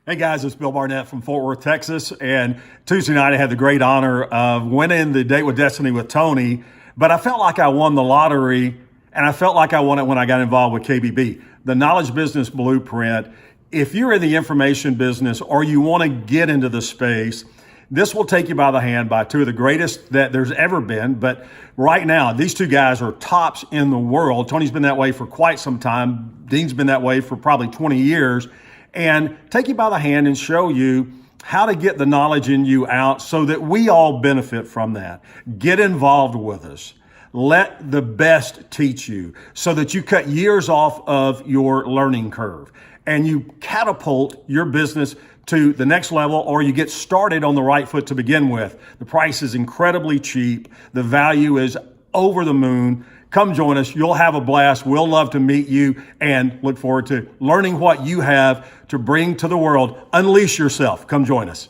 Hey guys, it's Bill Barnett from Fort Worth, Texas. And Tuesday night I had the great honor of winning the Date with Destiny with Tony, but I felt like I won the lottery and I felt like I won it when I got involved with KBB. The Knowledge Business Blueprint. If you're in the information business or you want to get into the space, this will take you by the hand by two of the greatest that there's ever been. But right now, these two guys are tops in the world. Tony's been that way for quite some time. Dean's been that way for probably 20 years. And take you by the hand and show you how to get the knowledge in you out so that we all benefit from that. Get involved with us. Let the best teach you so that you cut years off of your learning curve and you catapult your business to the next level, or you get started on the right foot to begin with. The price is incredibly cheap. The value is over the moon. Come join us. You'll have a blast. We'll love to meet you and look forward to learning what you have to bring to the world. Unleash yourself. Come join us.